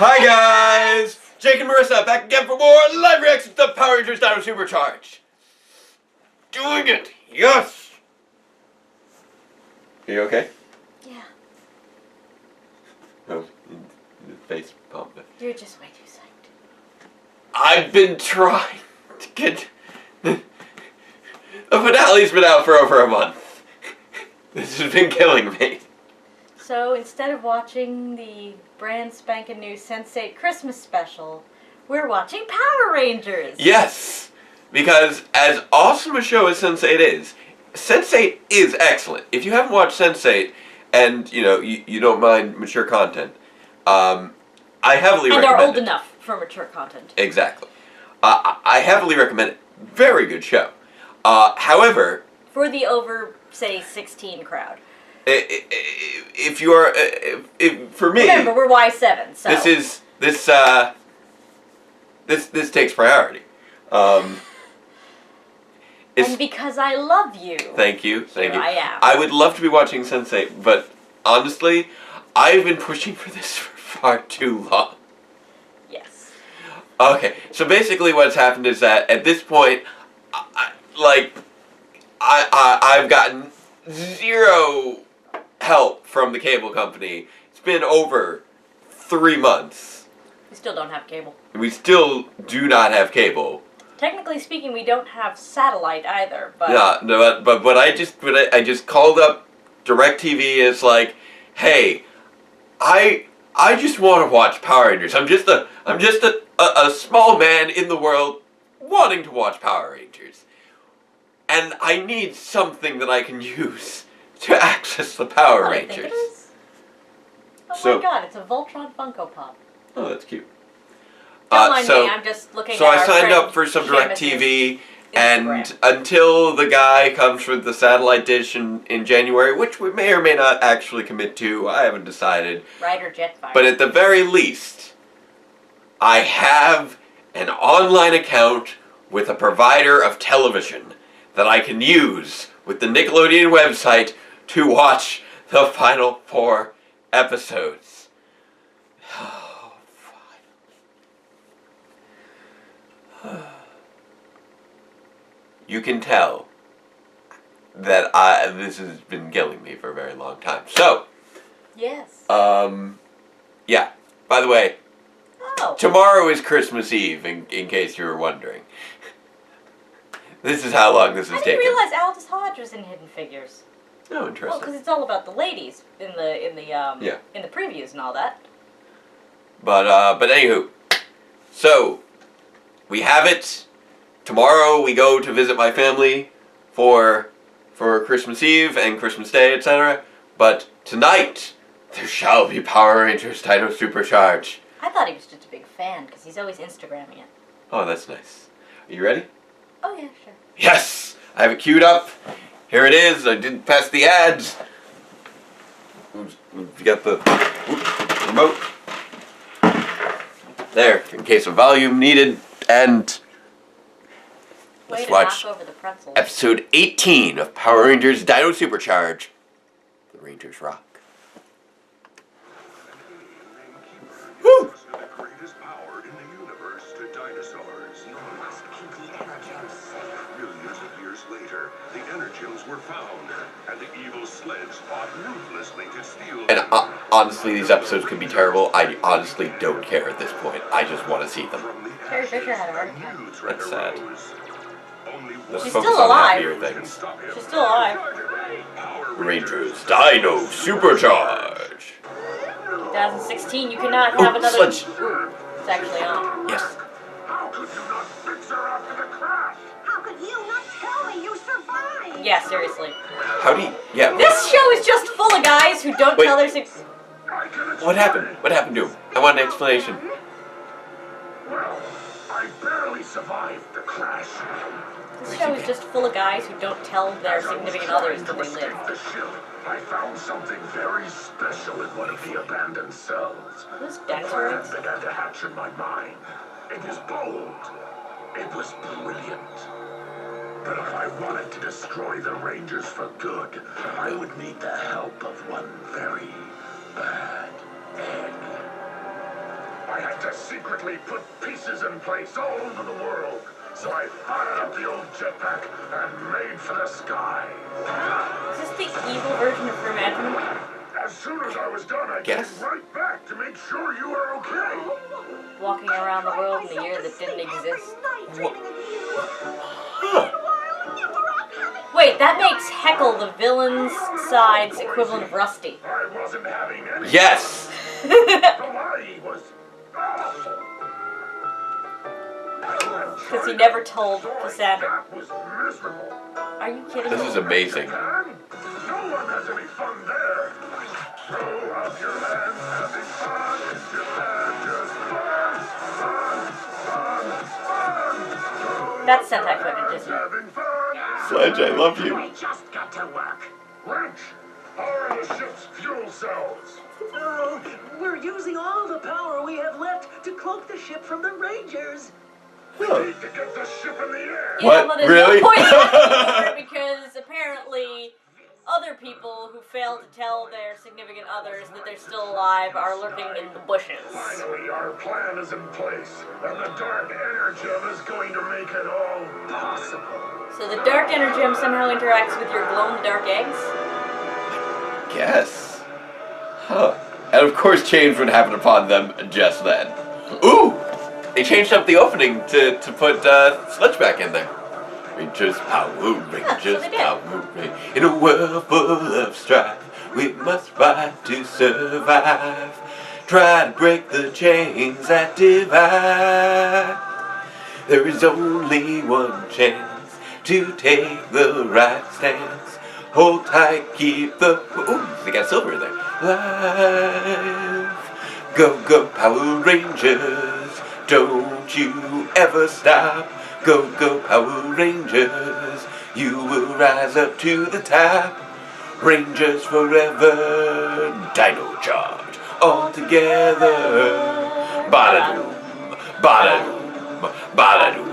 Hi guys! Jake and Marisa back again for more live reactions to Power Rangers Dino Supercharged. Doing it! Yes! Are you okay? Yeah. Oh, face pump. You're just way too psyched. I've been trying to get... The finale's been out for over a month. This has been killing me. So instead of watching the brand spanking new Sense8 Christmas special, we're watching Power Rangers! Yes! Because as awesome a show as Sense8 is, Sense8 is excellent. If you haven't watched Sense8 and, you don't mind mature content, I heavily recommend it. And are old enough for mature content. Exactly. I heavily recommend it. Very good show. However... For the over, say, 16 crowd. If you are... for me... Remember, we're Y7, so... This takes priority. And because I love you. Thank you. Thank you. I am. I would love to be watching Sense8, but honestly, I've been pushing for this for far too long. Yes. Okay, so basically what's happened is that at this point, I've gotten zero help from the cable company. It's been over 3 months. We still don't have cable. We still do not have cable. Technically speaking, we don't have satellite either, but... No, but I just called up DirecTV. It's like, hey, I just want to watch Power Rangers. I'm just a small man in the world wanting to watch Power Rangers. And I need something that I can use to access the Power Rangers. I think it is. Oh my god, it's a Voltron Funko Pop. Oh, that's cute. Don't mind me, I'm just looking at our So I signed up for some DirecTV, and until the guy comes with the satellite dish in January, which we may or may not actually commit to, I haven't decided. Ryder Jetfire. But at the very least, I have an online account with a provider of television that I can use with the Nickelodeon website to watch the final 4 episodes. Oh, finally. You can tell that this has been killing me for a very long time. So, yes. Yeah. By the way, oh. Tomorrow is Christmas Eve, in case you were wondering. This is how long this has taken. I didn't realize Aldous Hodge was in Hidden Figures. Oh, interesting. Well, because it's all about the ladies in the previews and all that. But anywho, so we have it. Tomorrow we go to visit my family for Christmas Eve and Christmas Day, etc. But tonight there shall be Power Rangers Dino Supercharged. I thought he was just a big fan because he's always Instagramming it. Oh, that's nice. Are you ready? Oh yeah, sure. Yes! I have it queued up. Here it is. I didn't pass the ads. You got the remote. There, in case of volume needed. And let's watch knock over the pretzels. episode 18 of Power Rangers Dino Supercharge. The Rangers rock. Woo! The Energems were found, and the evil sleds fought ruthlessly to steal. And honestly, these episodes could be terrible. I honestly don't care at this point. I just want to see them. Carrie Fisher had a heart attack. That's sad. Let's She's focus still on alive. happier things. She's still alive. Rangers Dino Supercharge. 2016, you cannot have another... Sludge. Ooh, it's actually on. Yes. How could you not fix her after the crash? How could you not tell me you survived? Yeah, seriously. How do you... Yeah. This show is just full of guys who don't tell their... What happened? What happened to him? I want an explanation. Well, I barely survived the crash. This show is just full of guys who don't tell their significant others that they live. The ship, I found something very special in one of the abandoned cells. Who's A plan dinosaurs? began to hatch in my mind. It was bold. It was brilliant. But if I wanted to destroy the Rangers for good, I would need the help of one very bad egg. I I had to secretly put pieces in place all over the world. So I fired up the old jetpack and made for the sky. Is this the evil version of Imagine? As soon as I was done, I Guess. came right back to make sure you were okay. Walking around the world in a year that didn't exist. Wait, that makes Heckle the villain's side's equivalent of Rusty. I wasn't having any. Yes! Hawaii was awful. Because he never told Cassandra. That was miserable. Are you kidding This me? is amazing. Japan? No one has any fun there. Throw up your hands, having fun in Japan. Just fun. That's Sentai footage, isn't it? Having fun. Sledge, I love you. We just got to work. Wrench, power the ship's fuel cells. Oh, we're using all the power we have left to cloak the ship from the Rangers. We need to get the ship in the air. Yeah, What? well, there's Really? no point in that anymore because apparently other people who fail to tell their significant others that they're still alive are lurking in the bushes. Finally, our plan is in place, and the Dark Energem is going to make it all possible. So the Dark Energem somehow interacts with your glow-in-the-dark eggs? Guess. Huh. And of course change would happen upon them just then. Ooh! They changed up the opening to put Sledge back in there. Rangers, power, Rangers, they did. power, Rangers. In a world full of strife, we must fight to survive. Try to break the chains that divide. There is only one chance to take the right stance. Hold tight, keep the... Ooh, they got silver in there. Live. Go, go, Power Rangers. Don't you ever stop. Go, go, Power Rangers. You will rise up to the top. Rangers forever. Dino charge. All together. Ba-da-doom. Ba-da-doom. Ba-da-doom.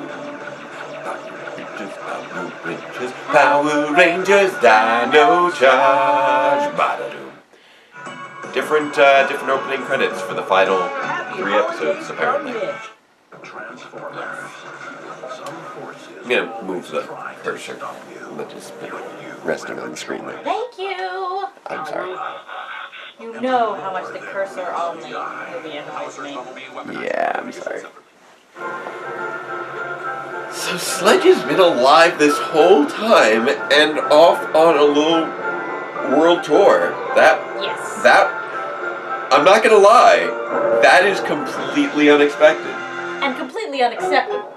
Power Rangers, Dino charge. Ba-da-doom. Different opening credits for the final 3 episodes, apparently. Transformers. Some forces I'm gonna move the cursor. Let just be resting on the screen there. Thank you! I'm sorry. You know how much the cursor on the movie annoys me. Yeah, I'm sorry. So Sledge has been alive this whole time and off on a little world tour. Yes. I'm not gonna lie, that is completely unexpected. And completely unacceptable.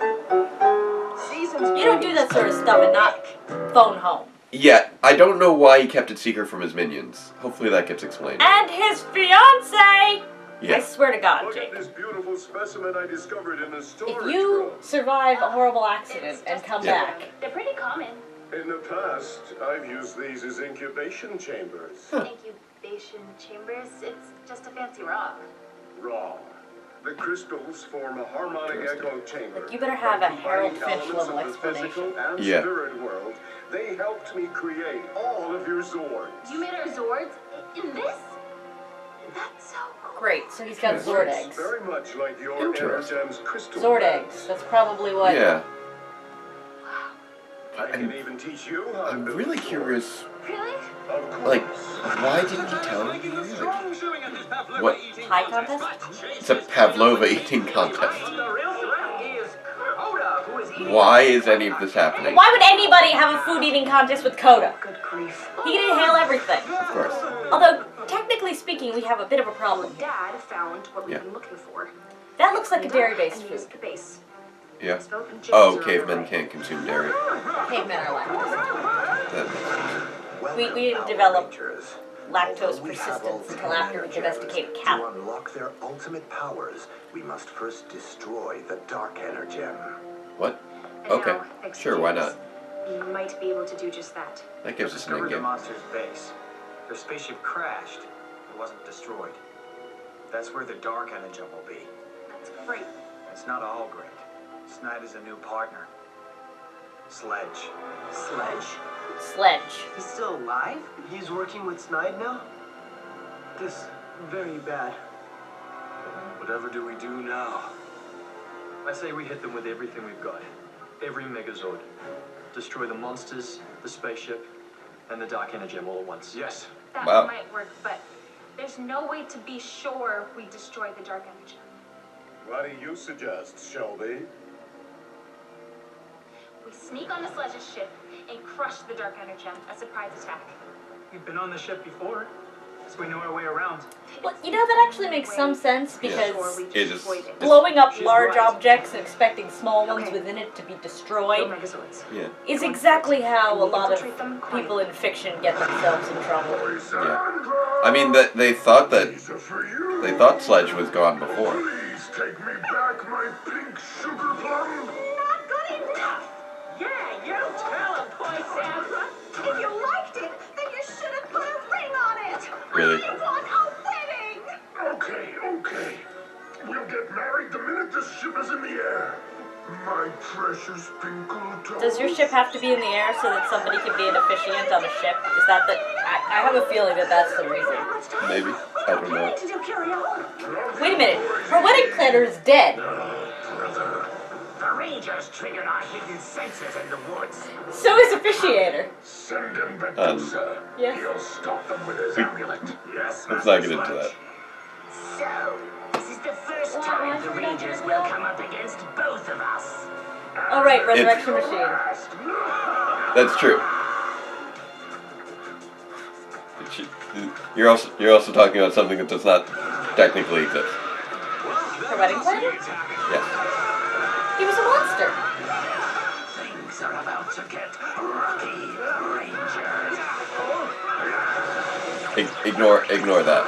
You don't do that sort of stuff and not phone home. Yeah, I don't know why he kept it secret from his minions. Hopefully that gets explained. And his fiancée! Yeah. I swear to God, Look Jake. at this beautiful specimen I discovered in the storage If you room. survive a horrible accident and come back, They're pretty common. In the past, I've used these as incubation chambers. Incubation chambers, it's just a fancy rock. Wrong. The crystals form a harmonic echo chamber. you better have a By Harold combining Finch level elements of the physical explanation. and Yeah. spirit world, they helped me create all of your Zords. You made our Zords in this? That's so cool. great, so he's got Zord It's eggs. very much like your Interesting. Energem's crystal. Zord beds. eggs, that's probably what... Yeah. I can even teach you how to I'm build really Zords. curious, Really? Of course. like, why didn't he tell me? Like, what? Pie contest? It's a Pavlova eating contest. Why is any of this happening? Why would anybody have a food eating contest with Coda? Good grief. He can inhale everything. Of course. Although, technically speaking, we have a bit of a problem. Dad found what we've Yeah. been looking for. That looks like a dairy-based And used food. the base. Yeah. Spoke and Oh, James are cavemen right. can't consume dairy. Cavemen are lactose. That makes sense. We didn't develop lactose persistence until after we domesticated To cattle. unlock their ultimate powers, we must first destroy the Dark Energem. What? And Okay. now, Sure, why not? You might be able to do just that. That gives us an Discovered the in-game. monster's base. Their spaceship crashed. It wasn't destroyed. That's where the Dark Energem will be. That's great. It's not all great. Snide is a new partner. Sledge. Sledge? Sledge. He's still alive? He's working with Snide now? This very bad. But Whatever do we do now? I say we hit them with everything we've got. Every Megazord. Destroy the monsters, the spaceship, and the Dark Energy Gem all at once. Yes. That Wow. might work, but there's no way to be sure we destroy the Dark Energy. What do you suggest, Shelby? We sneak on the Sledge's ship and crush the Dark Energy Gem, a surprise attack. We've been on the ship before, so we know our way around. Well, you know, that actually makes some sense because It is. blowing up She's large right. objects and expecting small ones Okay. within it to be No destroyed Megazords. Yeah. is exactly how a We'll lot of infiltrate them people in fiction get themselves in trouble. Lysandra! I mean, they thought that These are for you. they thought Sledge was gone before. Please take me back, my pink sugar plum. Not good enough! Yeah, you tell him, Lysandra. If you liked it, then you should have put a ring on it! Really? I want a wedding! Okay. We'll get married the minute this ship is in the air. My precious pink little toes. Does your ship have to be in the air so that somebody can be an officiant on a ship? Is that the... I have a feeling that that's the reason. Maybe. I don't know. To do karaoke. Wait a minute. Her wedding planner is dead. Brother. The Rangers triggered our hidden sensors in the woods. So is officiator. Send him Medusa. yes. He'll stop them with his amulet. Yes, Let's not get into that. So, this is the first time the Rangers will come up against both of us. Oh right, resurrection machine. That's true. You're also talking about something that does not technically exist. Her wedding planner? Yes. He was a monster. Things are about to get rocky, Rangers. Ignore that.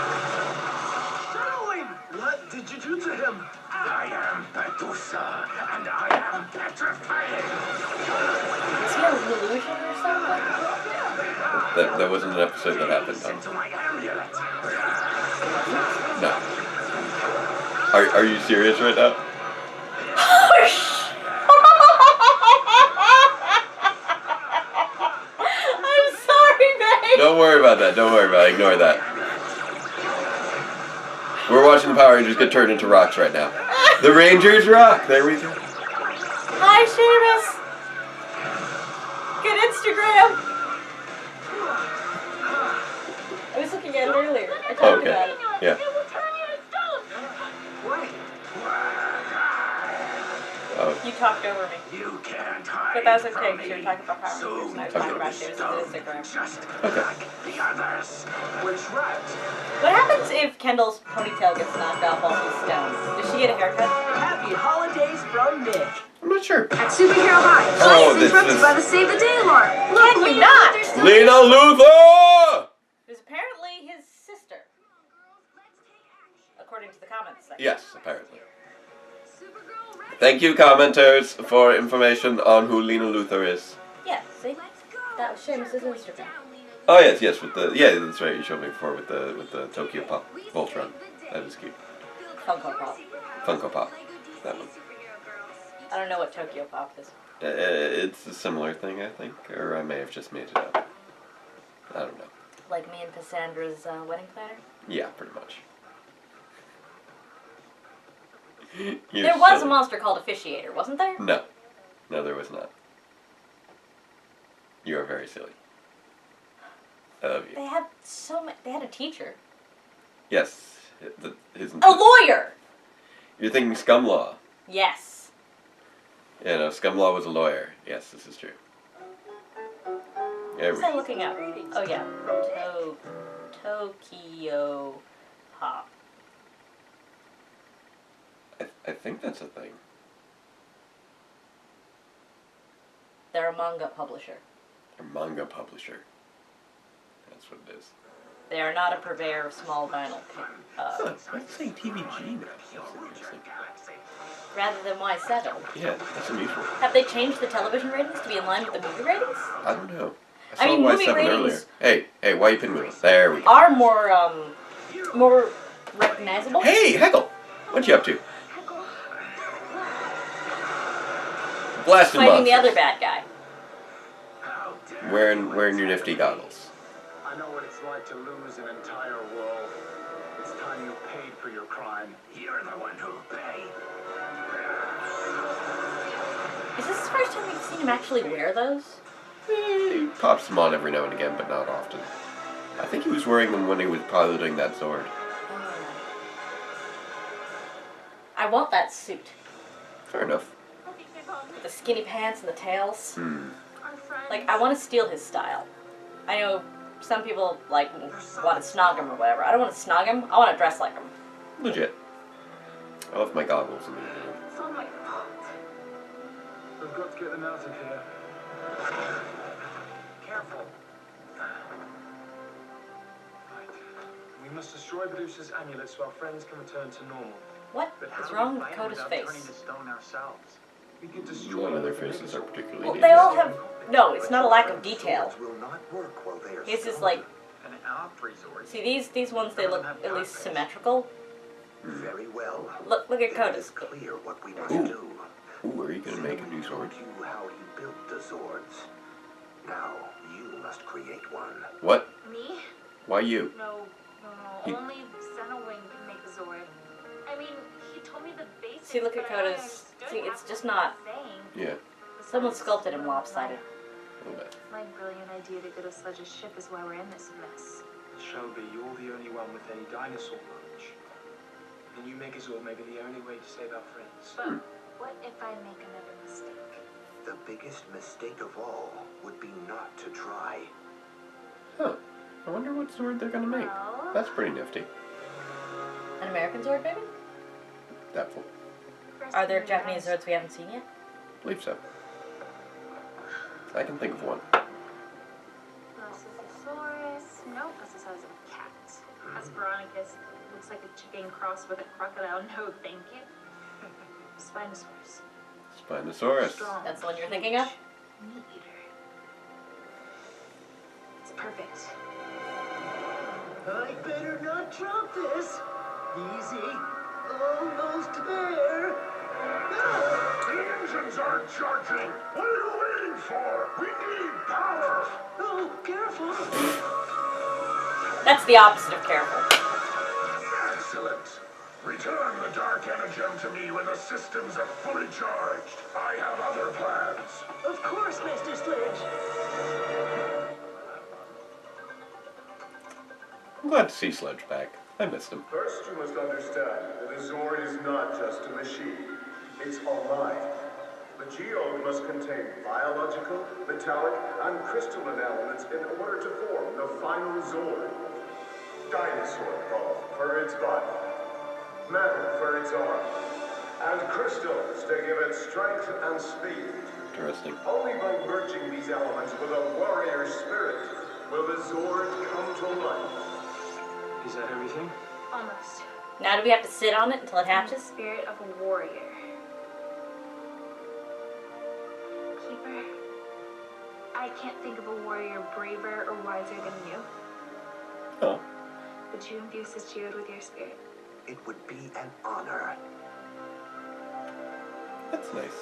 Shadowing! What did you do to him? I am Medusa, and I am petrifying. Is he an illusion or something? That wasn't an episode that happened. Listen to my amulet. No. Are you serious right now? I'm sorry, babe. Don't worry about that. Don't worry about it. Ignore that. We're watching the Power Rangers get turned into rocks right now. The Rangers rock. There we go. Hi, Seamus. Good Instagram. I was looking at it earlier. I talked about it. Yeah. Oh. You talked over me. You can't hide But that was okay from because you were me. talking about Power Rangers and I was talking about Seamus on Instagram. Just Okay. like the others. Which rat? What happens if Kendall's ponytail gets knocked off while she's stoned? Does she get a haircut? Happy holidays from Nick. I'm not sure. At Superhero High, Oh, Johnny's this interrupted is- by the Save the Day alarm. Can we not? Lena Luthor! Who's apparently his sister. According to the comments section. Yes, apparently. Thank you, commenters, for information on who Lena Luthor is. Yeah, see? That was Seamus' Instagram. Oh yes, with the that's right. You showed me before with the Tokyo Pop Voltron. That was cute. Funko Pop. Funko Pop. That one. I don't know what Tokyo Pop is. It's a similar thing, I think, or I may have just made it up. I don't know. Like me and Cassandra's wedding planner? Yeah, pretty much. There was a monster called Officiator, wasn't there? No, there was not. You are very silly. I love you. They had they had a teacher. Yes, A lawyer! You're thinking Scumlaw. Yes. Yeah, no, Scumlaw was a lawyer. Yes, this is true. What was I looking up? Oh yeah. Tokyo Pop. I think that's a thing. They're a manga publisher. A manga publisher. That's what it is. They are not a purveyor of small vinyl. Let's say TVG now. That's interesting. Rather than Y7. Yeah, that's unusual. Have they changed the television ratings to be in line with the movie ratings? I don't know. I mean, movie Y7 ratings- earlier. Hey, why you pin me? There we go. Are more recognizable? Hey, Heckle! What you up to? Blasting Fighting the monsters. other bad guy. Wearing your nifty goggles. I know what it's like to lose an entire world. It's time you paid for your crime. You're the one the first time we've seen him actually wear those? He pops them on every now and again, but not often. I think he was wearing them when he was piloting that Zord. I want that suit. Fair enough. With the skinny pants and the tails. Our friends. Like, I want to steal his style. I know some people, like, want to snog him or whatever. I don't want to snog him. I want to dress like him. Legit. I left my goggles in the room. It's all my fault. We've got to get them out of here. Careful. Right. We must destroy Medusa's amulet so our friends can return to normal. What is wrong with Dakota's face? Stone ourselves. We could destroy None of their faces are particularly Well, neat. they all have... No, it's not a lack of detail. Will not work while they are His is strong. like... an arc resort. See, these ones, they look at least symmetrical. Very well. Look at It is Kota's. clear what we must Ooh. do. Ooh, are you gonna make a new sword? Showed you how he built the Zords. Now you must create one. What? Me? Why you? No. He- Only Xenowing can make the Zord. I mean, he told me the basics. See, look at but I only Kota's. understood See, it's half just what not... he was saying. Yeah, Someone sculpted him lopsided. a little bit. My brilliant idea to go to Sledge's ship is why we're in this mess. Shelby, you're the only one with any dinosaur knowledge. And you Megazord may be the only way to save our friends. But what if I make another mistake? The biggest mistake of all would be not to try. Huh. I wonder what sword they're gonna make. Well, That's pretty nifty. An American Zord, maybe? Doubtful. first Are there thing Japanese is- Zords we haven't seen yet? Believe so. I can think of one. Basilosaurus. Nope, this is a cat. Hesperonychus looks like a chicken crossed with a crocodile. No, thank you. Spinosaurus. Spinosaurus. Strong. That's the one you're thinking of? Meat eater. It's perfect. I better not drop this. Easy. Almost there. Ah! The engines aren't charging. What are you waiting for? We need power. Oh, careful. That's the opposite of careful. Excellent. Return the Dark Energem to me when the systems are fully charged. I have other plans. Of course, Mr. Sledge. I'm glad to see Sledge back. I missed him. First, you must understand that a Zord is not just a machine. It's alive. The geode must contain biological, metallic, and crystalline elements in order to form the final Zord. Dinosaur bone for its body, metal for its arm, and crystals to give it strength and speed. Interesting. Only by merging these elements with a warrior spirit will the Zord come to life. Is that everything? Almost. Now do we have to sit on it until it I'm the hatches? spirit of a warrior. Keeper, I can't think of a warrior braver or wiser than you. Oh, Would you infuse this geode with your spirit? It would be an honor. that's nice.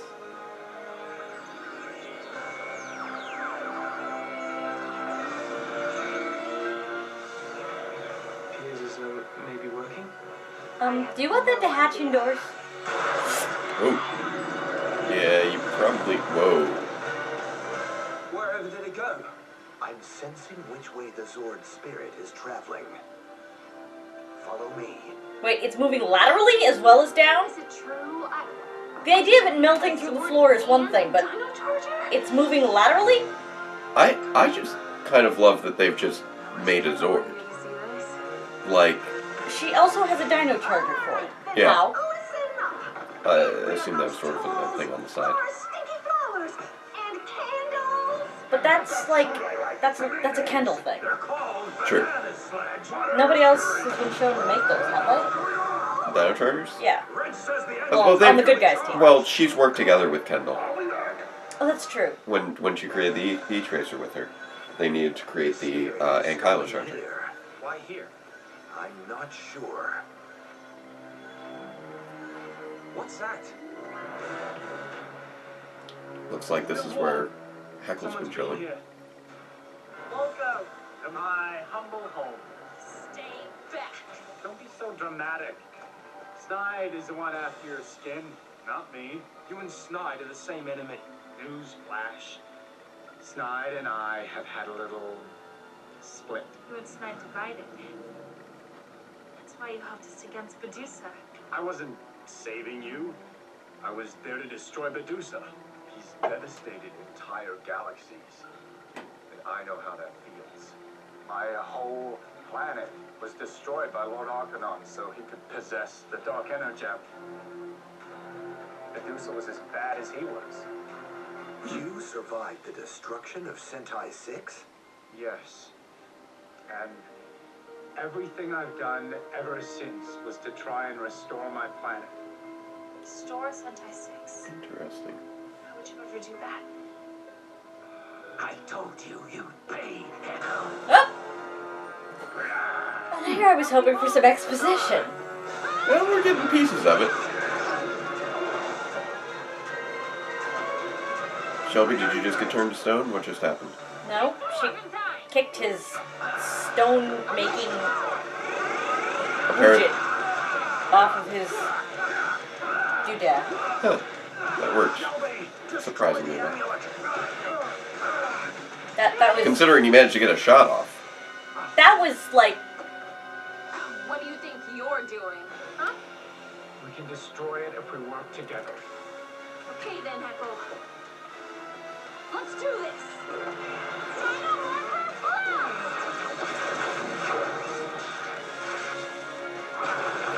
Appears as though it may be working. Do you want that to hatch indoors? Oh. Yeah, you probably... Whoa. Wherever did it go? I'm sensing which way the Zord spirit is traveling. Follow me. Wait, it's moving laterally as well as down? Is it true? The idea of it melting through the floor is one thing, but Dino Charger? it's moving laterally? I just kind of love that they've just made a Zord. Did you see this? Like, She also has a Dino Charger for it. Yeah. How? I assume that was sort of a thing on the side. Stinky flowers and candles. But that's like, that's a Kendall thing. They're called True. banana sledge. Nobody else has been shown to make those, have Dino Chargers? they? Yeah. Red says the Well, Well, they- on the good guys team. Well, she's worked together with Kendall. I'll be back. Oh, that's true. When she created the E-Tracer with her, they needed to create the Ankylo Charger. Here. Why here? I'm not sure. What's that? Looks like this is where Heckle's been Someone's chilling. here. Welcome to my humble home. Stay back. Don't be so dramatic. Snide is the one after your skin, not me. You and Snide are the same enemy. Newsflash. Snide and I have had a little split. You and Snide divided. That's why you helped us against Medusa. I wasn't saving you. I was there to destroy Medusa. He's devastated entire galaxies. And I know how that feels. My whole planet was destroyed by Lord Arcanon so he could possess the Dark Energy. Medusa was as bad as he was. You survived the destruction of Sentai 6? Yes. And everything I've done ever since was to try and restore my planet. Restore Sentai 6. Interesting. How would you ever do that? I told you, you'd pay, Echo. Oh! And here I was hoping for some exposition. Well, we're getting pieces of it. Shelby, did you just get turned to stone? What just happened? No, she kicked his stone-making widget off of his doodad. Huh. That worked. Surprisingly well. That was... Considering you managed to get a shot off. That was like... What do you think you're doing? Huh? We can destroy it if we work together. Okay then, Echo. Let's do this! Final Warfare Blast!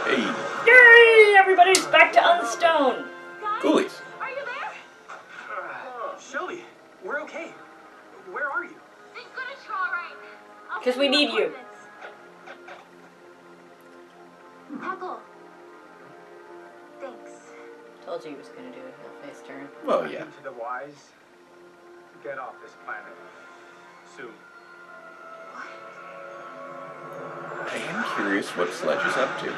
Hey, Yay! Everybody's back to unstone! coolies. Are you there? Shelby, we're okay. Where are you? It's gonna try right. 'Cause we need you. Echo. Thanks. Told you he was gonna do a heel face turn. Well, yeah. To the wise, get off this planet. Soon. I am curious what Sledge is up to.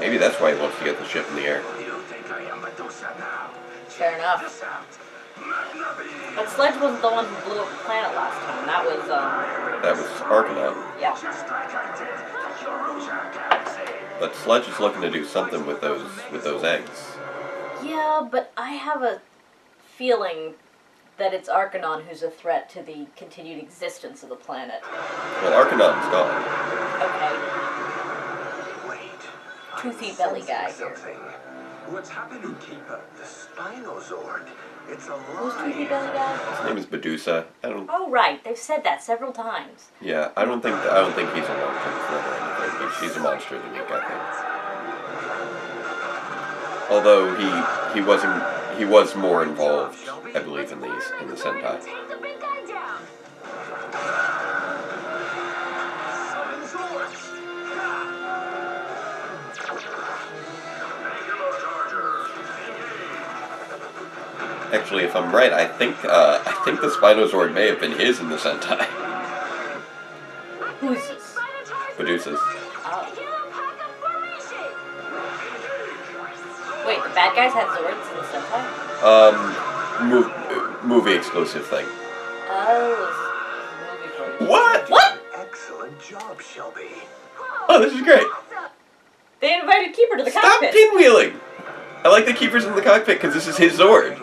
Maybe that's why he wants to get the ship in the air. You think I am Medusa now? Fair enough. This out. But Sledge wasn't the one who blew up the planet last time. That was, That was Arcanon. yeah. Just like I did Yoruja Galaxy. But Sledge is looking to do something with those eggs. Yeah, but I have a feeling that it's Arcanon who's a threat to the continued existence of the planet. Well, Arcanon's gone. Okay. Wait. Toothy I'm belly sensing guy here. something. What's happening, Keeper? The Spinozord. It's alive. Who's Toothy belly guy? His name is Medusa. I don't. Oh right, they've said that several times. Yeah, I don't think he's a long-term threat or anything. She's a monster of the week, I think. Although he was more involved, I believe, in the Sentai. Take the big guy down. Summon Zords. Angular Charger. Engage. Actually, if I'm right, I think the Spinozord may have been his in the Sentai. Who's this? Medusa's. Oh. Wait, the bad guys had Zords in the Sentai? Movie exclusive thing. Oh, it was a movie for What? What? Excellent job, Shelby. Oh, this is great. They invited Keeper to the Stop cockpit. pinwheeling! I like the Keepers in the cockpit because this is his Zord.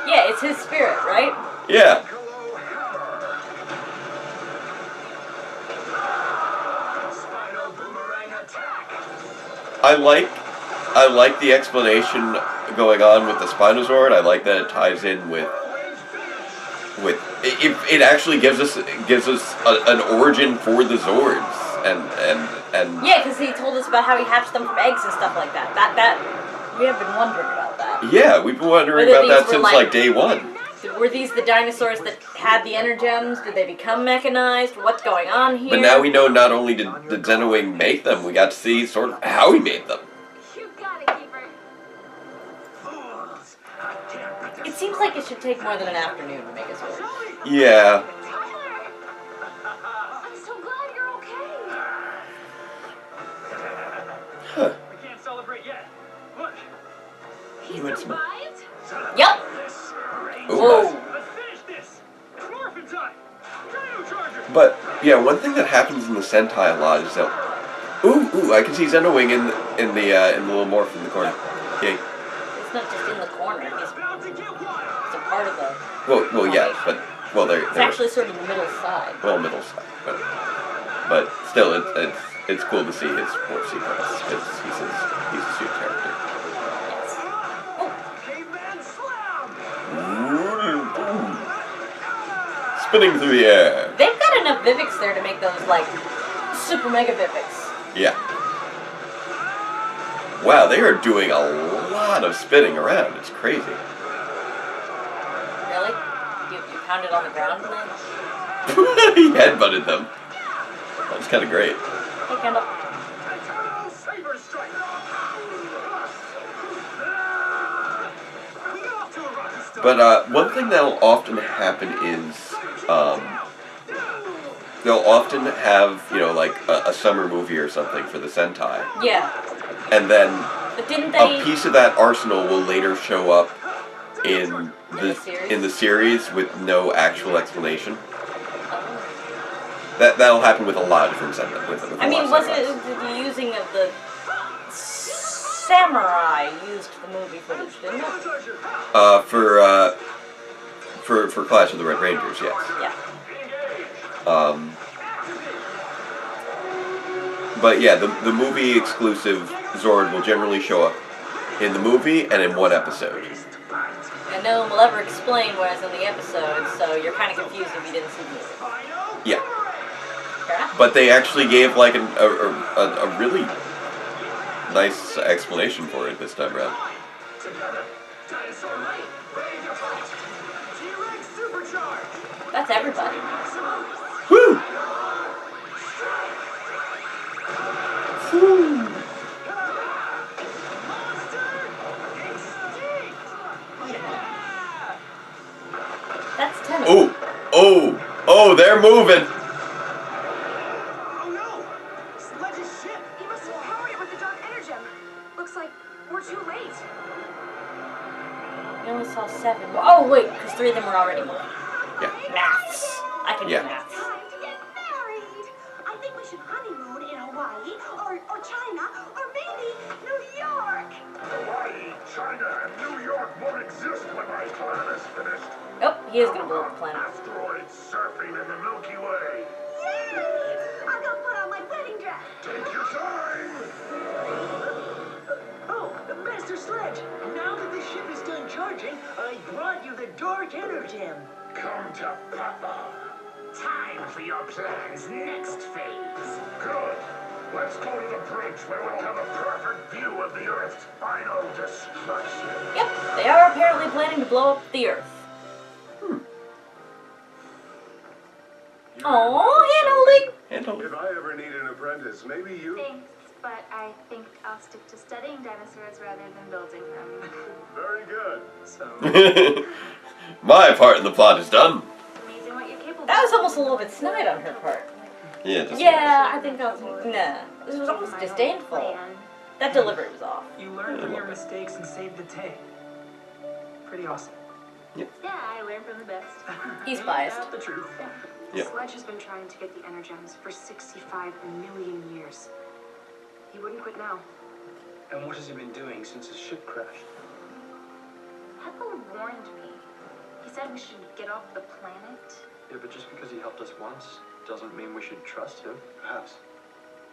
Yeah, it's his spirit, right? Yeah. Spino Boomerang attack. I like the explanation going on with the Spinozord. I like that it ties in with it actually gives us an origin for the Zords and Yeah, because he told us about how he hatched them from eggs and stuff like that. That we have been wondering about that. yeah, we've been wondering Whether about that these were since like day one. Were these the dinosaurs that had the energems? Did they become mechanized? What's going on here? But now we know not only did Xenowing make them, we got to see sort of how he made them. You got it, Keeper. Fools. I can't put this It seems like it should take more than an afternoon to make a Zord. Yeah. Tyler! I'm so glad you're okay. Huh. We can't celebrate yet. Look. He went some. Survived? Yep. Oh Whoa. my. Let's finish this. Morphin time. Dino Charger. But yeah, one thing that happens in the Sentai a lot is that I can see Xenowing in the little morph in the corner. Yay. Is He's not just in the corner. He's a part of the. Well, yeah, but they're It's actually sort of the middle side. well, middle side, but still, it's cool to see his warp sequence because he's a suit character. Yes. Spinning through the air. They've got enough Vivics there to make those like super mega Vivics. Yeah. Wow, they are doing a lot of spinning around. It's crazy. Really? You pounded on the ground and then? He headbutted them. That was kind of great. Hey, Kendall. But one thing that'll often happen is they'll often have, like a summer movie or something for the Sentai. Yeah. And then But didn't they? a piece of that arsenal will later show up in the series with no actual explanation. That'll happen with a lot of different Sentai. I mean, was it the using of the samurai used the movie footage, didn't it? For Clash of the Red Rangers, yes. Yeah. But yeah, the movie exclusive Zord will generally show up in the movie and in one episode. And no one will ever explain whereas in the episode, so you're kind of confused if you didn't see the movie. Yeah. But they actually gave like a really nice explanation for it this time around. That's everybody. Woo! Woo! That's 10. Oh, they're moving. Oh no! Sledge's ship! He must have powered it with the dark energy. Looks like we're too late. We only saw 7. Oh, wait, because 3 of them were already moving. Yeah. Maths. I can do maths. Time to get married. I think we should honeymoon in Hawaii or China or maybe New York. Hawaii, China, and New York won't exist when my plan is finished. Oh, he is going to blow up the planet. Asteroids surfing in the Milky Way. Yay! I'm gonna put on my wedding dress. Take your time. Oh, Master Sledge, now that the ship is done charging, I brought you the dark energy. Come to Papa. Time for your plan's next phase. Good. Let's go to the bridge where we'll have a perfect view of the Earth's final destruction. Yep, they are apparently planning to blow up the Earth. Oh, hand holding. If I ever need an apprentice, maybe you... Thanks, but I think I'll stick to studying dinosaurs rather than building them. Very good. So, My part in the plot is done. Amazing what you're capable That was of. almost a little bit snide on her part. Yeah, just Yeah, I think that was... Nah. This was almost disdainful. Plan. That delivery was off. you learn from your mistakes and save the day. Pretty awesome. Yeah, I learned from the best. He's biased. Out the truth. Yeah. Sledge has been trying to get the energems for 65 million years. He wouldn't quit now. And what has he been doing since his ship crashed? Peppo warned me. He said we should get off the planet. Yeah, but just because he helped us once doesn't mean we should trust him. Perhaps.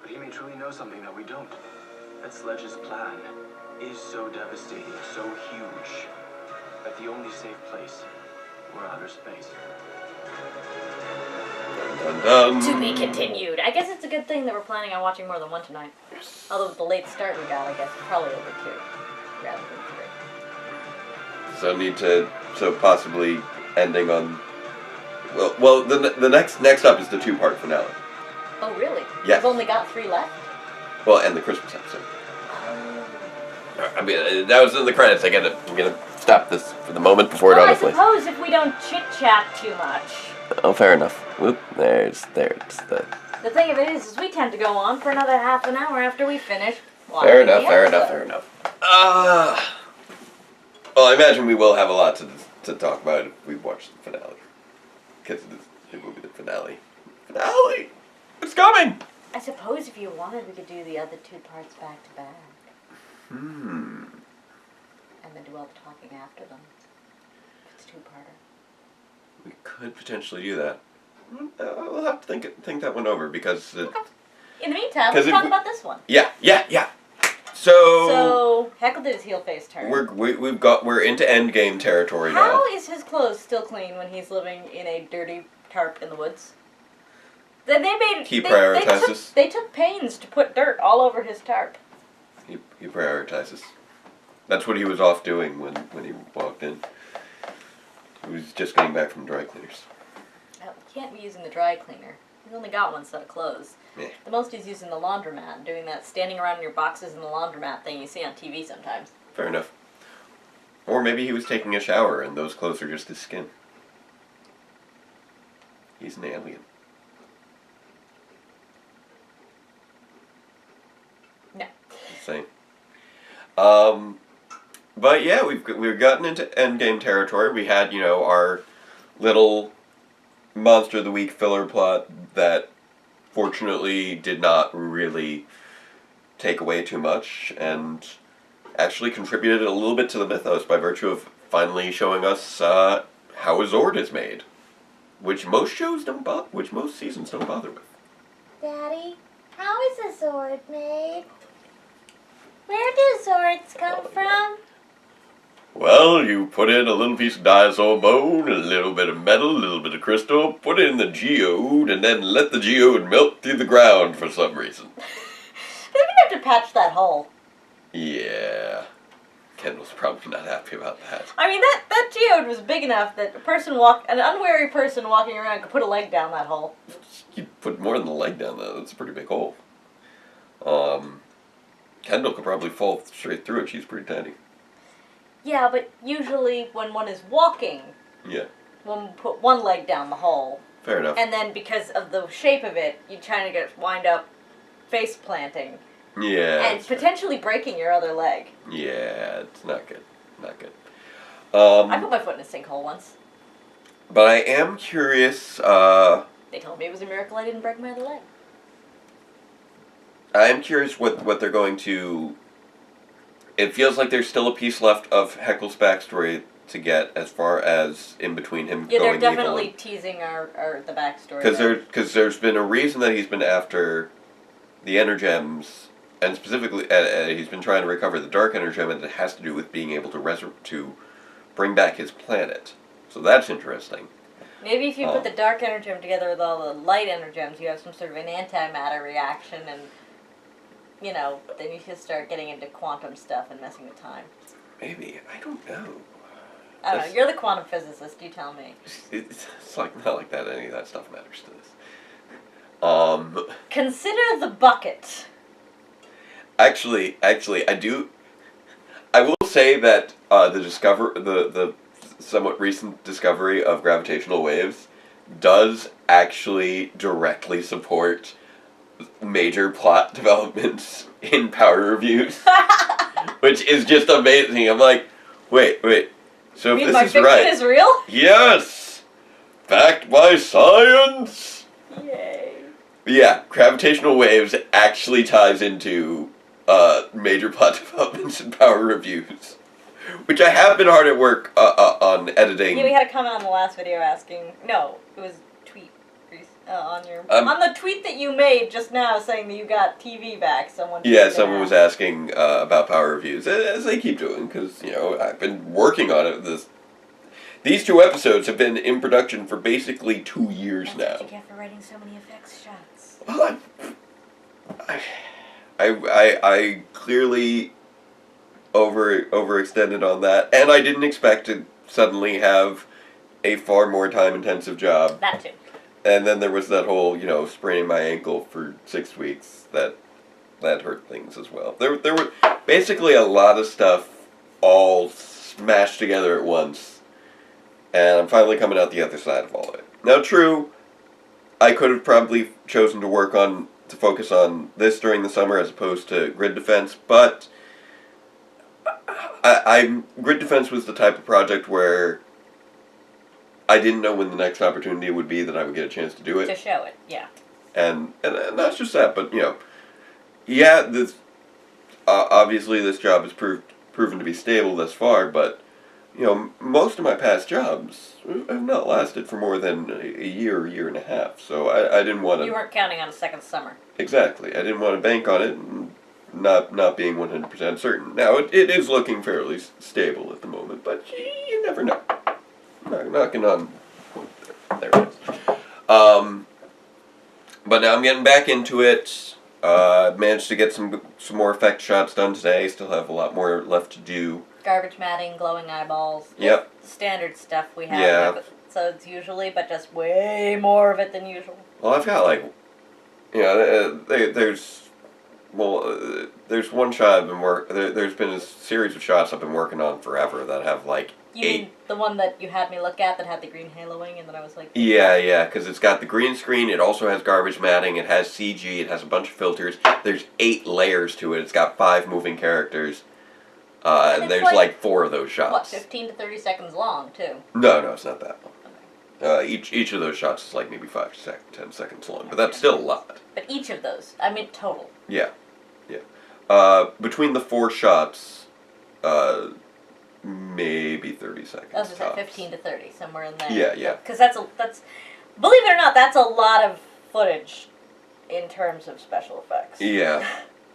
But he may truly know something that we don't. That Sledge's plan is so devastating, so huge, that the only safe place were outer space. Dun, dun. To be continued. I guess it's a good thing that we're planning on watching more than one tonight. Although with the late start we got, I guess probably over 2 rather than 3. So possibly ending on. Well, the next up is the 2-part finale. Oh, really? Yes. We've only got 3 left? Well, and the Christmas episode. I mean, that was in the credits. I'm gonna stop this for the moment before it Well, I autoplays. suppose if we don't chit-chat too much. Oh, fair enough. Whoop, there's the. The thing of it is we tend to go on for another half an hour after we finish watching Fair enough. the Fair episode. enough. Well, I imagine we will have a lot to talk about if we watch the finale, because it will be the finale. Finale. It's coming. I suppose if you wanted, we could do the other 2 parts back to back. and then do all the talking after them. It's a two-parter. We could potentially do that. We'll have to think that one over because... Okay. In the meantime, let's talk about this one. Yeah. So Heckle did his heel face turn. We're into endgame territory now. How is his clothes still clean when he's living in a dirty tarp in the woods? He prioritizes. They took pains to put dirt all over his tarp. He prioritizes. That's what he was off doing when he walked in. He was just getting back from dry cleaners. Oh, he can't be using the dry cleaner. He's only got one set of clothes. Yeah. The most he's using the laundromat, doing that standing around in your boxes in the laundromat thing you see on TV sometimes. Fair enough. Or maybe he was taking a shower and those clothes are just his skin. He's an alien. No. Same. But yeah, we've gotten into endgame territory. We had, our little Monster of the Week filler plot that fortunately did not really take away too much and actually contributed a little bit to the mythos by virtue of finally showing us how a Zord is made, which most shows which most seasons don't bother with. Daddy, how is a Zord made? Where do Zords come from? Well, you put in a little piece of dinosaur bone, a little bit of metal, a little bit of crystal, put it in the geode, and then let the geode melt through the ground for some reason. They're gonna have to patch that hole. Yeah. Kendall's probably not happy about that. I mean, that geode was big enough that an unwary person walking around could put a leg down that hole. You'd put more than the leg down, though. That's a pretty big hole. Kendall could probably fall straight through it. She's pretty tiny. Yeah, but usually when one is walking, one put one leg down the hole. Fair enough. And then because of the shape of it, you trying to wind up face planting. Yeah. And potentially breaking your other leg. Yeah, it's not good. Not good. I put my foot in a sinkhole once. But I am curious, They told me it was a miracle I didn't break my other leg. I am curious what they're going to... It feels like there's still a piece left of Heckle's backstory to get as far as in between him going evil. Yeah, they're definitely teasing the backstory. Because there's been a reason that he's been after the Energems, and specifically he's been trying to recover the Dark Energem, and it has to do with being able to bring back his planet. So that's interesting. Maybe if you put the Dark Energem together with all the Light Energems, you have some sort of an antimatter reaction, and then you can start getting into quantum stuff and messing with time. Maybe. I don't know. I don't know. You're the quantum physicist. You tell me. It's not like that. Any of that stuff matters to this. Consider the bucket. Actually, I do. I will say that the somewhat recent discovery of gravitational waves does actually directly support major plot developments in Power Reviews, which is just amazing. I'm like, wait. So if this is right, is real? Yes, backed by science. Yay! Yeah, gravitational waves actually ties into major plot developments in Power Reviews, which I have been hard at work on editing. Yeah, we had a comment on the last video asking. No, it was tweet. On the tweet that you made just now saying that you got TV back, someone was asking about Power Reviews, as they keep doing, because, I've been working on it. These 2 episodes have been in production for basically 2 years now. That's what you get for writing so many effects shots. Well, I clearly overextended on that, and I didn't expect to suddenly have a far more time-intensive job. That too. And then there was that whole, spraining my ankle for 6 weeks that hurt things as well. There were basically a lot of stuff all smashed together at once, and I'm finally coming out the other side of all of it. Now, true, I could have probably chosen to focus on this during the summer as opposed to Grid Defense, but Grid Defense was the type of project where I didn't know when the next opportunity would be that I would get a chance to do it. To show it, yeah. And not just that, but, this obviously this job has proved proven to be stable thus far, but, most of my past jobs have not lasted for more than a year and a half, so I didn't want to... You weren't counting on a second summer. Exactly. I didn't want to bank on it, and not being 100% certain. Now, it is looking fairly stable at the moment, but you never know. Knocking on wood there. There it is. But now I'm getting back into it. Managed to get some more effect shots done today. Still have a lot more left to do. Garbage matting, glowing eyeballs. Yep. Standard stuff we have. Yeah. So it's usually, but just way more of it than usual. Well, I've got there's one shot I've been there's been a series of shots I've been working on forever that have You mean the one that you had me look at that had the green haloing, and then I was like... Yeah, because it's got the green screen, it also has garbage matting, it has CG, it has a bunch of filters, there's 8 layers to it, it's got 5 moving characters, and there's like 4 of those shots. What, 15 to 30 seconds long, too? No, it's not that long. Each of those shots is like maybe 5 to 10 seconds long, but that's still a lot. But each of those, I mean total. Yeah. Between the 4 shots, maybe 30 seconds. I was just at 15 to 30, somewhere in there. Yeah. Because that's believe it or not, that's a lot of footage in terms of special effects. Yeah.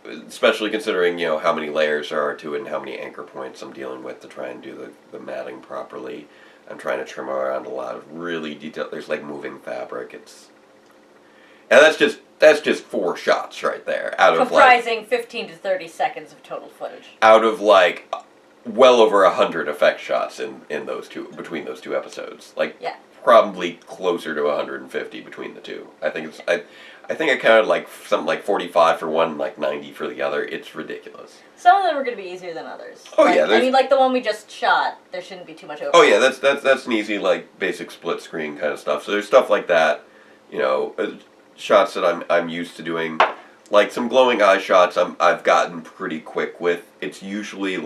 Especially considering, how many layers there are to it and how many anchor points I'm dealing with to try and do the matting properly. I'm trying to trim around a lot of really detailed... There's like moving fabric. And that's just 4 shots right there. Comprising 15 to 30 seconds of total footage. Out of well over 100 effect shots in those two, between those 2 episodes. Probably closer to 150 between the 2. I think I counted something like 45 for one, 90 for the other. It's ridiculous. Some of them are going to be easier than others. Oh yeah, I mean, like the one we just shot, there shouldn't be too much overlap. Oh yeah, that's an easy basic split screen kind of stuff. So there's stuff like that, shots that I'm used to doing, like some glowing eye shots. I've gotten pretty quick with. It's usually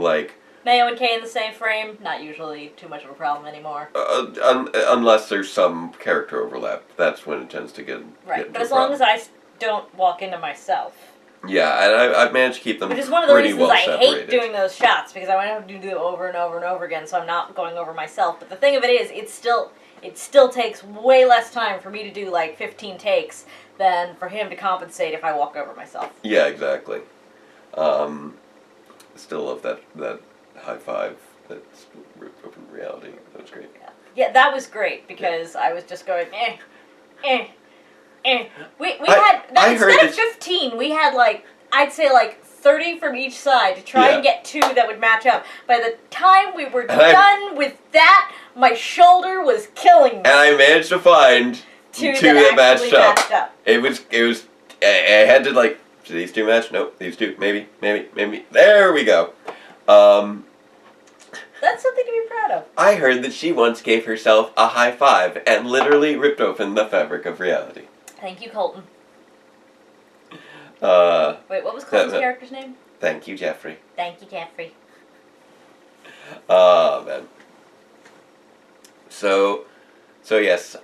Mayo and Kay in the same frame, not usually too much of a problem anymore. Unless there's some character overlap, that's when it tends to get right. But as long as I don't walk into myself. Yeah, and I've managed to keep them. Which is one of the reasons well I separated. hate doing those shots, because I want to have to do them over and over and over again, so I'm not going over myself. But the thing of it is, it still takes way less time for me to do 15 takes than for him to compensate if I walk over myself. Yeah, exactly. Still love that high five. That's open reality. That was great. Yeah, that was great because I was just going We had instead of 15, we had I'd say 30 from each side to try and get 2 that would match up. By the time we were done with that, my shoulder was killing me. And I managed to find 2 that matched up. It was. I had to do these 2 match? Nope. These 2. Maybe. There we go. That's something to be proud of. I heard that she once gave herself a high five and literally ripped open the fabric of reality. Thank you, Colton. Wait, what was Colton's character's name? Thank you, Jeffrey. Thank you, Jeffrey. Man. So yes.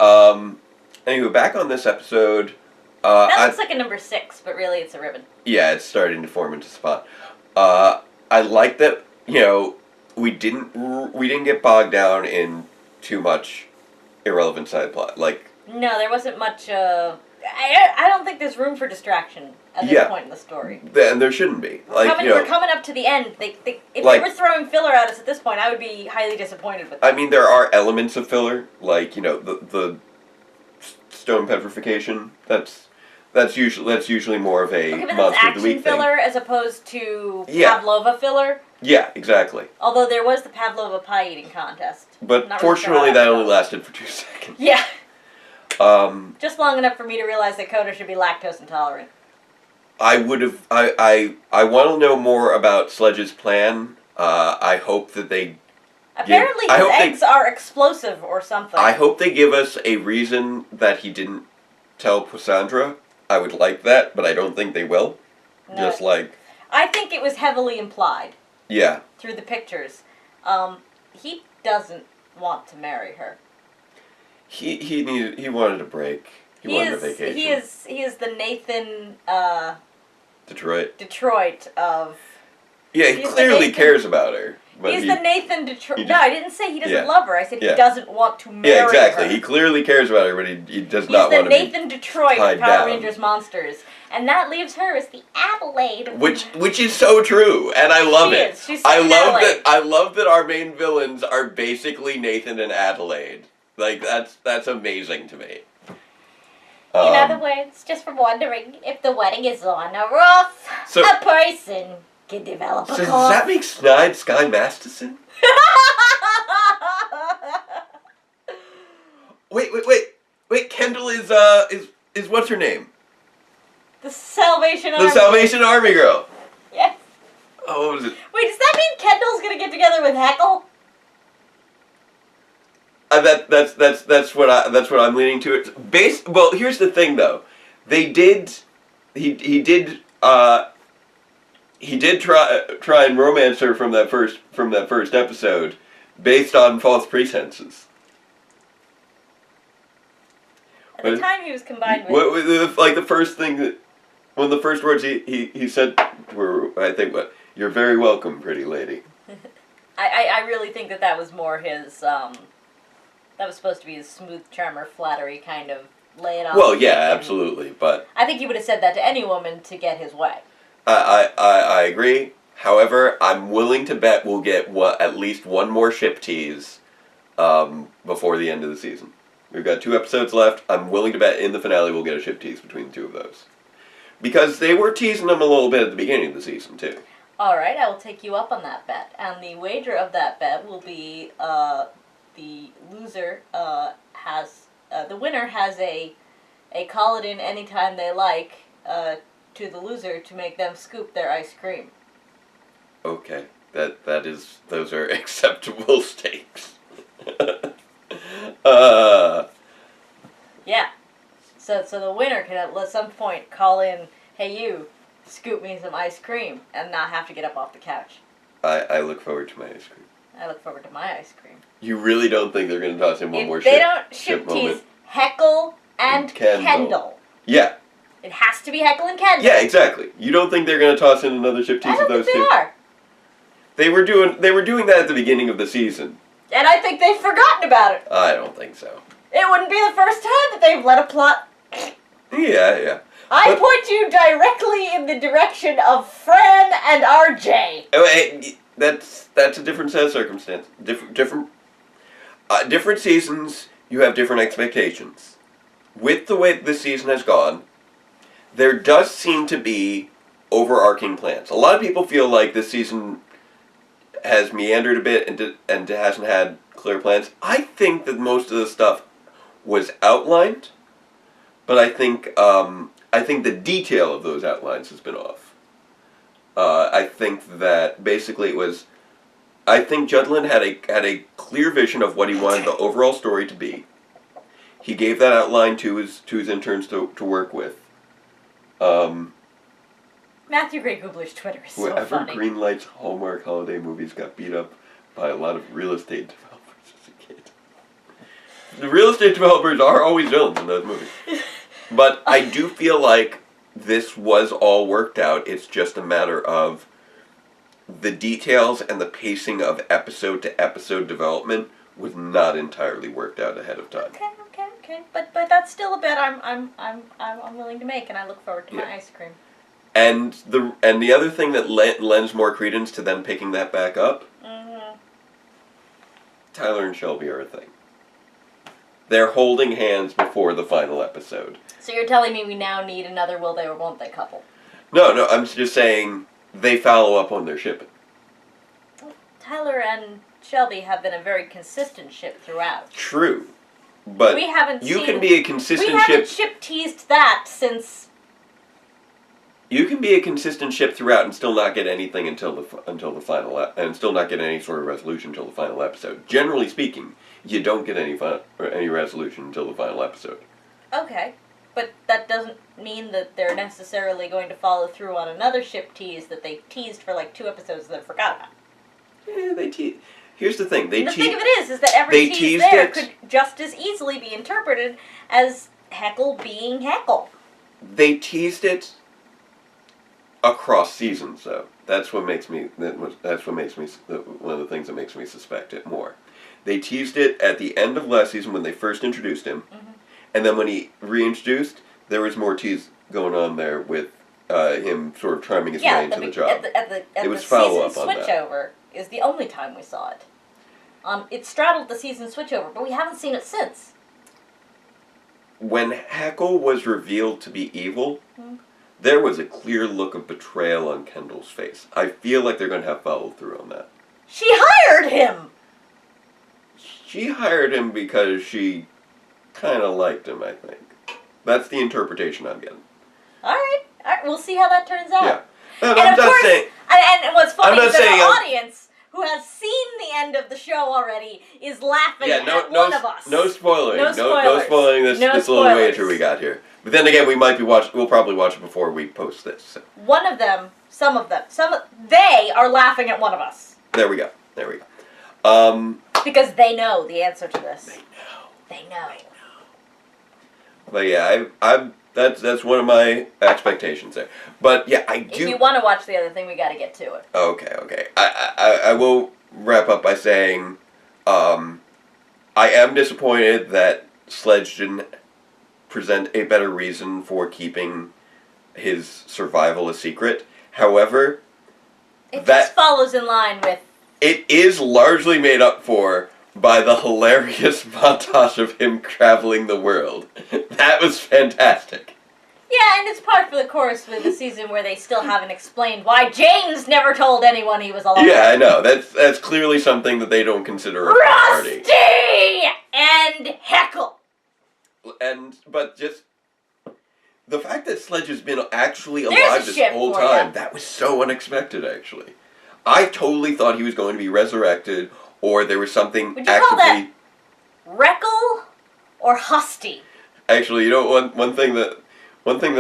Anyway, back on this episode. That looks like a number 6, but really it's a ribbon. Yeah, it's starting to form into a spot. I like that. We didn't get bogged down in too much irrelevant side plot. No, there wasn't much. I don't think there's room for distraction at this point in the story. And there shouldn't be. We're coming up to the end. If they were throwing filler at us at this point, I would be highly disappointed with them. I mean, there are elements of filler, the stone petrification. That's usually more of a monster of the week thing. Filler as opposed to Pavlova filler. Yeah, exactly. Although there was the Pavlova pie eating contest. But fortunately, that only lasted for 2 seconds. Yeah. Just long enough for me to realize that Coda should be lactose intolerant. I want to know more about Sledge's plan. I hope that they... Apparently his eggs are explosive or something. I hope they give us a reason that he didn't tell Cassandra. I would like that, but I don't think they will. No. I think it was heavily implied. Yeah. Through the pictures. He doesn't want to marry her. He wanted a break. He wanted a vacation. He is the Nathan Detroit of Yeah, he clearly cares about her. But He's the Nathan Detroit. Just, no, I didn't say he doesn't yeah. love her. I said he Yeah. doesn't want to marry her. Yeah, exactly. He clearly cares about her, but he does not want to be He's the Nathan Detroit of tied Power down. Rangers Monsters. And that leaves her as the Adelaide. Which is so true, and I love it. She's I love Adelaide. that. I love that our main villains are basically Nathan and Adelaide. Like that's amazing to me. In other words, just from wondering if the wedding is on or off, So- a person can develop a So does cough. that make Snide Sky Masterson? Wait! Kendall is what's her name? The Salvation Army. The Salvation Army girl. Yes. Oh, what was it? Wait, does that mean Kendall's gonna get together with Heckle? That's what I'm leaning to. Well, here's the thing though. He did try and romance her from that first episode, based on false pretenses. At the time he was combined with... Like the first thing that... One of the first words he said were, I think, what? You're very welcome, pretty lady. I really think that was more his, that was supposed to be his smooth charmer flattery kind of lay it on. Well, yeah, absolutely, but... I think he would have said that to any woman to get his way. I agree. However, I'm willing to bet we'll get at least one more ship tease before the end of the season. We've got 2 episodes left. I'm willing to bet in the finale we'll get a ship tease between the 2 of those. Because they were teasing them a little bit at the beginning of the season, too. Alright, I will take you up on that bet. And the wager of that bet will be the loser has... the winner has a call it in anytime they like to the loser to make them scoop their ice cream. Okay. Those are acceptable stakes. Yeah. So the winner can at some point call in, hey you, scoop me some ice cream, and not have to get up off the couch. I look forward to my ice cream. I look forward to my ice cream. You really don't think they're going to toss in one more If they ship don't ship tease moment? Heckle and Kendall. Yeah. It has to be Heckle and Kendall. Yeah, exactly. You don't think they're going to toss in another ship tease I of don't those think two? they are. They were doing that at the beginning of the season. And I think they've forgotten about it. I don't think so. It wouldn't be the first time that they've let a plot... Yeah. I point you directly in the direction of Fran and RJ. That's a different set of circumstances. Different seasons, you have different expectations. With the way this season has gone, there does seem to be overarching plans. A lot of people feel like this season has meandered a bit and hasn't had clear plans. I think that most of the stuff was outlined, but I think the detail of those outlines has been off. I think that basically it was. I think Judlin had a clear vision of what he wanted the overall story to be. He gave that outline to his interns to work with. Matthew Gray Goobler's Twitter is so Whoever funny. greenlights Hallmark holiday movies got beat up by a lot of real estate developers as a kid. The real estate developers are always villains in those movies. But I do feel like this was all worked out. It's just a matter of the details and the pacing of episode to episode development was not entirely worked out ahead of time. Okay. But that's still a bet I'm willing to make, and I look forward to my ice cream. And the other thing that lends more credence to them picking that back up, Tyler and Shelby are a thing. They're holding hands before the final episode. So you're telling me we now need another will they or won't they couple? No, I'm just saying they follow up on their shipping. Tyler and Shelby have been a very consistent ship throughout. True. But we haven't can be a consistent ship. We haven't ship teased that since... You can be a consistent ship throughout and still not get anything until the final and still not get any sort of resolution until the final episode. Generally speaking, you don't get any resolution until the final episode. Okay, but that doesn't mean that they're necessarily going to follow through on another ship tease that they teased for like 2 episodes that they forgot about. Yeah, they tease. Here's the thing. The thing of it is that every tease there could just as easily be interpreted as Heckle being Heckle. They teased it across seasons, though. That's what makes me. That's what makes me. One of the things that makes me suspect it more. They teased it at the end of last season when they first introduced him, and then when he reintroduced, there was more tease going on there with him sort of charming his way into the job. It was follow-up on that. The season switchover is the only time we saw it. It straddled the season switchover, but we haven't seen it since. When Heckle was revealed to be evil, there was a clear look of betrayal on Kendall's face. I feel like they're going to have follow-through on that. She hired him! She hired him because she kind of liked him, I think. That's the interpretation I'm getting. All right. We'll see how that turns out. Yeah. And I'm not saying... And what's funny is that our audience, who has seen the end of the show already, is laughing at one of us. No spoiling. No No spoiling this little wager we got here. But then again, we'll probably watch it before we post this. So. One of them, they are laughing at one of us. There we go. Because they know the answer to this. They know. But yeah, that's one of my expectations there. But yeah, I do. If you want to watch the other thing, we got to get to it. Okay. I will wrap up by saying, I am disappointed that Sledge didn't present a better reason for keeping his survival a secret. However, it just follows in line with. It is largely made up for by the hilarious montage of him traveling the world. That was fantastic. Yeah, and it's part for the course with the season where they still haven't explained why James never told anyone he was alive. Yeah, I know. That's clearly something that they don't consider a priority. Rusty and Heckle. But just the fact that Sledge has been actually alive this whole time, that was so unexpected, actually. I totally thought he was going to be resurrected, or there was something Would you call that Reckle or Husty? Actually, you know, one thing that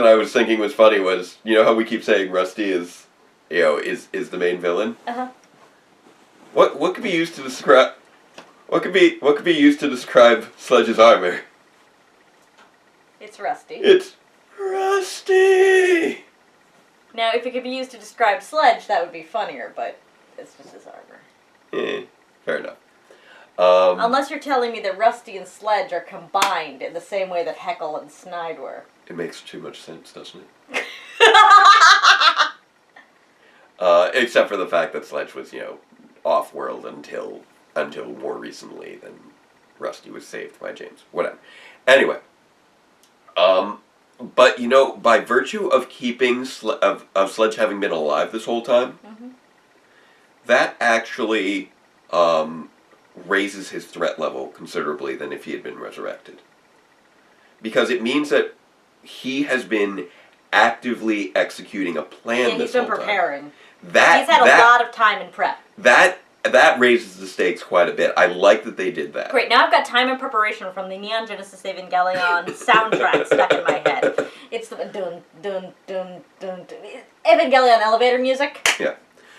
I was thinking was funny was, you know how we keep saying Rusty is the main villain? What could be used to describe Sledge's armor? It's Rusty. It's Rusty. Now, if it could be used to describe Sledge, that would be funnier, but it's just his armor. Fair enough. Unless you're telling me that Rusty and Sledge are combined in the same way that Heckle and Snide were. It makes too much sense, doesn't it? Except for the fact that Sledge was, off-world until more recently than Rusty was saved by James. Whatever. Anyway. But, by virtue of keeping of Sledge having been alive this whole time, that actually raises his threat level considerably than if he had been resurrected. Because it means that he has been actively executing a plan this whole time. He's been preparing. He's had a lot of time in prep. That raises the stakes quite a bit. I like that they did that. Great, now I've got time and preparation from the Neon Genesis Evangelion soundtrack stuck in my head. It's the dun dun dun dun dun Evangelion elevator music. Yeah.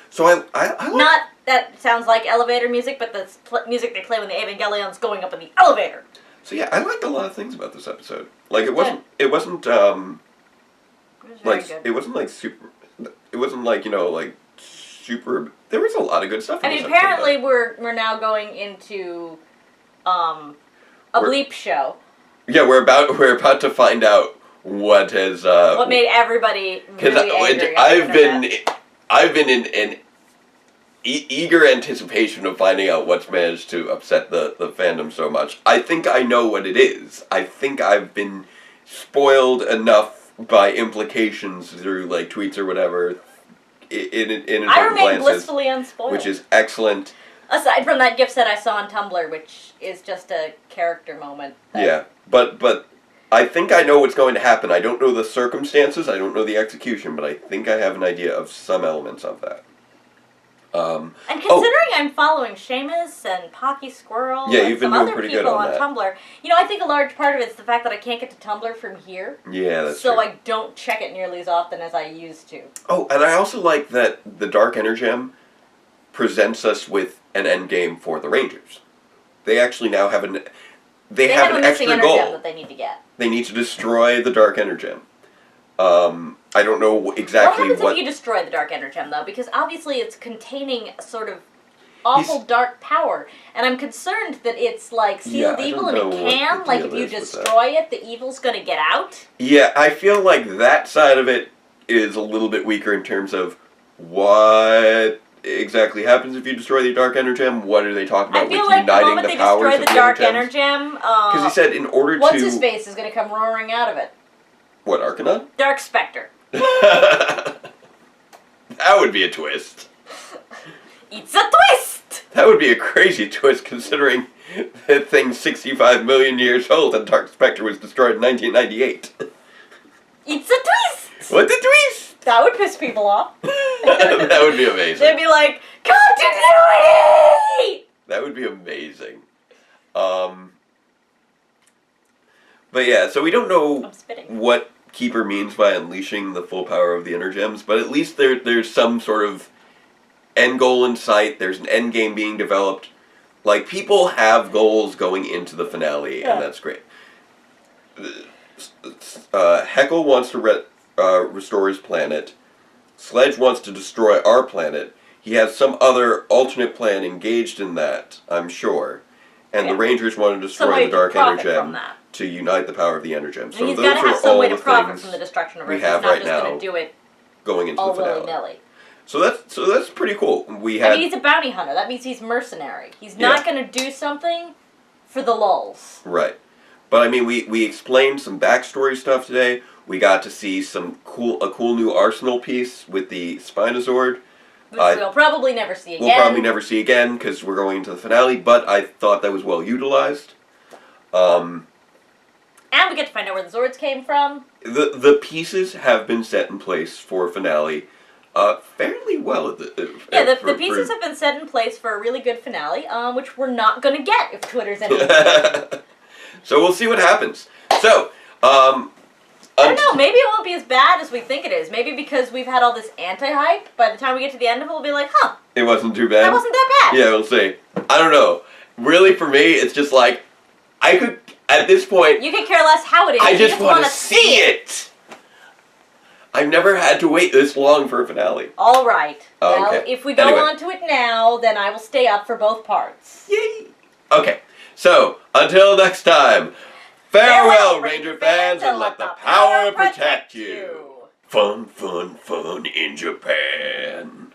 So I like... Not that sounds like elevator music, but the music they play when the Evangelion's going up in the elevator. So yeah, I liked a lot of things about this episode. Like it wasn't super. There was a lot of good stuff. Apparently we're now going into a bleep show. Yeah, we're about to find out what has what made everybody really angry. I've been in eager anticipation of finding out what's managed to upset the fandom so much. I think I know what it is. I think I've been spoiled enough by implications through tweets or whatever. I remain blissfully unspoiled, which is excellent. Aside from that gift set I saw on Tumblr, which is just a character moment. Yeah, but I think I know what's going to happen. I don't know the circumstances, I don't know the execution, but I think I have an idea of some elements of that. And considering I'm following Seamus and Pocky Squirrel and some other people on Tumblr, I think a large part of it is the fact that I can't get to Tumblr from here. Yeah, that's true. So I don't check it nearly as often as I used to. Oh, and I also like that the Dark Energem presents us with an endgame for the Rangers. They actually now have they have an extra goal that they need to get. They need to destroy the Dark Energem. I don't know exactly what happens if you destroy the Dark Energem, though? Because obviously it's containing a sort of awful dark power, and I'm concerned that it's like sealed evil and it can, like if you destroy it, the evil's gonna get out. Yeah, I feel like that side of it is a little bit weaker in terms of what exactly happens if you destroy the Dark Energem. What are they talking about with uniting the powers of the I feel like the moment they destroy the Dark Energem, because he said in order what's his face is gonna come roaring out of it. What, Arcanon? Dark Spectre. That would be a twist. It's a twist! That would be a crazy twist considering that thing's 65 million years old and Dark Spectre was destroyed in 1998. It's a twist! What's a twist? That would piss people off. That would be amazing. They'd be like, continuity! That would be amazing. But yeah, so we don't know what Keeper means by unleashing the full power of the Energems, but at least there's some sort of end goal in sight. There's an end game being developed. Like, people have goals going into the finale, and that's great. Heckle wants to restore his planet. Sledge wants to destroy our planet. He has some other alternate plan engaged in that, I'm sure. And the Rangers want to destroy the Dark Energem to unite the power of the Energem. So he's those got to have are some all way the to profit things from the destruction of Earth. we have he's not right just going now to do it going into all the finale. willy-nilly. So that's pretty cool. I mean, he's a bounty hunter. That means he's mercenary. He's not going to do something for the lulz. Right. But I mean, we explained some backstory stuff today. We got to see a cool new arsenal piece with the Spinozord. Which we'll probably never see again. We'll probably never see again because we're going into the finale, but I thought that was well utilized. And we get to find out where the Zords came from. The pieces have been set in place for finale fairly well. The pieces have been set in place for a really good finale, which we're not going to get if Twitter's anything. So we'll see what happens. So, I don't know, maybe it won't be as bad as we think it is. Maybe because we've had all this anti-hype, by the time we get to the end of it, we'll be like, huh. It wasn't too bad. That wasn't that bad. Yeah, we'll see. I don't know. Really, for me, it's just like, I could, at this point... You could care less how it is. I just want to see it. I've never had to wait this long for a finale. All right. Well, okay. If we go on to it now, then I will stay up for both parts. Yay. Okay. So, until next time, farewell, Ranger fans, and let the power protect you. Fun, fun, fun in Japan.